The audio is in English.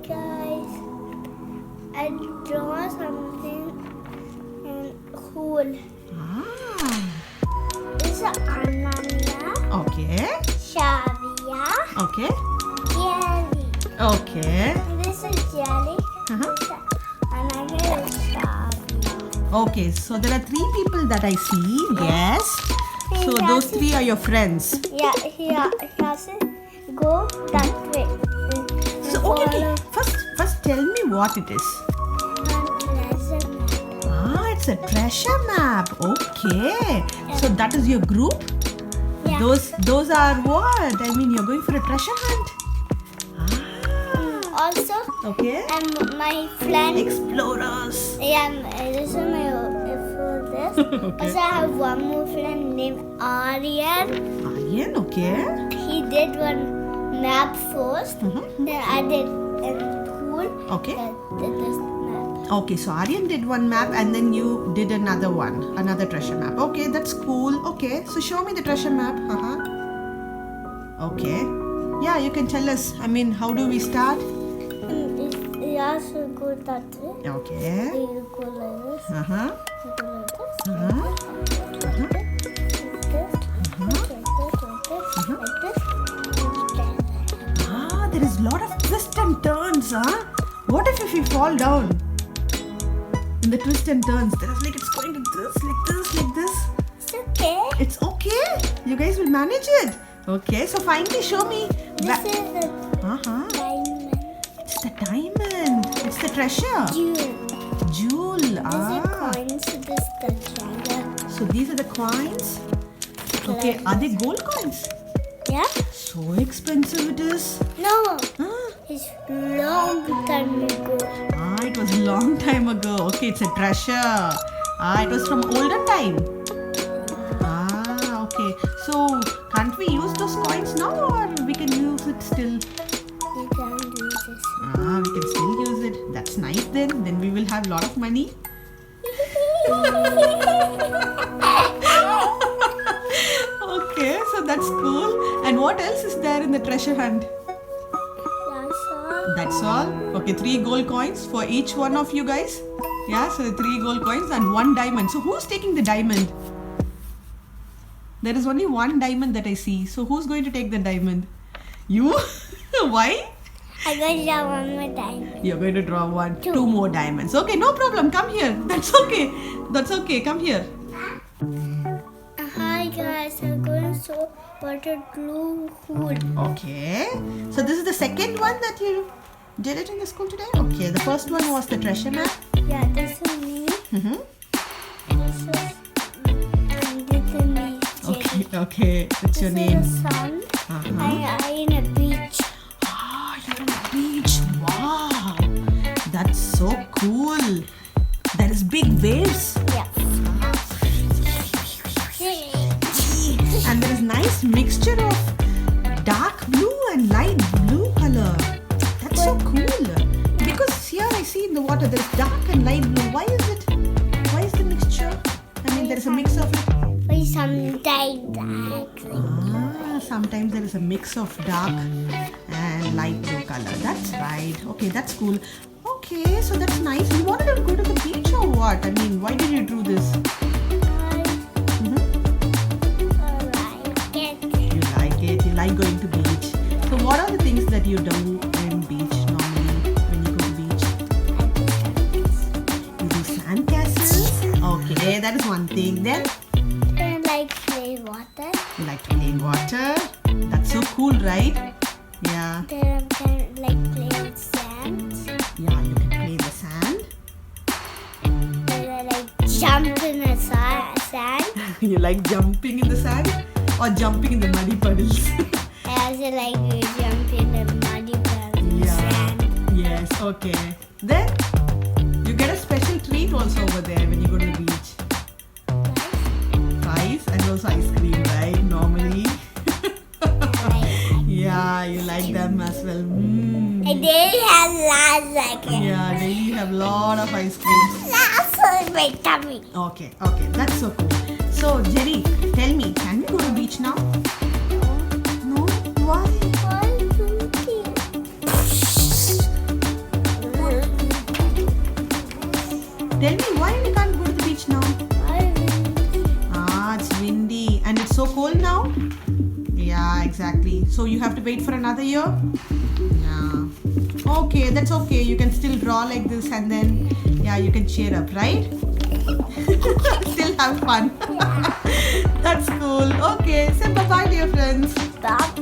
guys. I draw something cool. This is Ananya. Okay. Shavia. Okay. Jerrie. Okay. This is Jerrie. Ananya is Shavia. Okay, so there are 3 people that I see. Yes. So those 3 are your friends. Yeah, he has to go that way. So okay. First tell me what it is. It's a treasure map. Okay. So that is your group? Yeah. Those are what? I mean, you're going for a treasure hunt. Also, Okay. my friend. Explorers. Yeah, this is my for this. Okay. Also, I have one more friend named Aryan. Aryan, okay. He did one map first. Then I did pool. Okay. This map. Okay, so Aryan did one map and then you did another one, another treasure map. Okay, that's cool. Okay, so show me the treasure map. Okay. Yeah, you can tell us. I mean, how do we start? You also go that way. Okay. You go like this. You go like this. There is a lot of twists and turns, huh? What if we fall down? In the twists and turns, there is like it's going to this, like this, like this. It's okay. It's okay. You guys will manage it. Okay, so finally show me. This is the diamond. It's the diamond. It's the treasure. Jewel. These are coins. This is the treasure. So these are the coins. Okay, are they gold coins? Yeah? So expensive it is. No. Huh? It's long time ago. It was a long time ago. Okay, it's a treasure. It was from olden time. Okay. So can't we use those coins now or we can use it still? You can use this. We can still use it. That's nice then. Then we will have a lot of money. Okay, so that's cool. And what else is there in the treasure hunt? That's all. Okay, 3 gold coins for each one of you guys. Yeah, so 3 gold coins and 1 diamond. So who's taking the diamond? There is only 1 diamond that I see. So who's going to take the diamond? You? Why? I'm going to draw one more diamond. You're going to draw 2 more diamonds. Okay, no problem. Come here. That's okay. That's okay. Come here. Hi guys, I'm going to show what a glue hole. Okay. So this is the second one that you did it in the school today? Okay, the first one was the treasure map. Yeah, this is me. This is me. Okay. That's your name. This is the sun. I'm in a beach. You're on a beach. Wow. That's so cool. There is big waves. Yeah. And there is nice mixture of dark blue and light blue color. That's so cool. Because here I see in the water there is dark and light blue. Why is it? Why is the mixture? I mean there is a mix of it. Sometimes there is a mix of dark and light blue color. That's right. Okay, that's cool. Okay, so that's nice. You wanted to go to the beach or what? I mean, why did you do this? You like going to beach. So what are the things that you do in beach normally when you go to beach? You do sand castles? Okay, that is one thing. Then? I like play water. You like to play in water. That's so cool, right? Yeah. Then I can like play with sand. Yeah, you can play in the sand. Then I like jump in the sand. You like jumping in the sand or jumping in the muddy puddles? I also like to jump in the muddy puddles. Sand. Yes, okay. Then you get a special treat also over there when you go to the beach. Ice and also ice cream, right? Normally. Yeah, you like them as well. I did have lots like it. Yeah, they have a lot of ice creams. Lots in my tummy. Okay, that's so cool. So, Jerry, tell me, can we go to beach now? No? Why? now? Yeah, exactly. So you have to wait for another year? Yeah. Okay, that's okay. You can still draw like this and then, yeah, you can cheer up, right? Still have fun. That's cool. Okay, say bye-bye, dear friends. Bye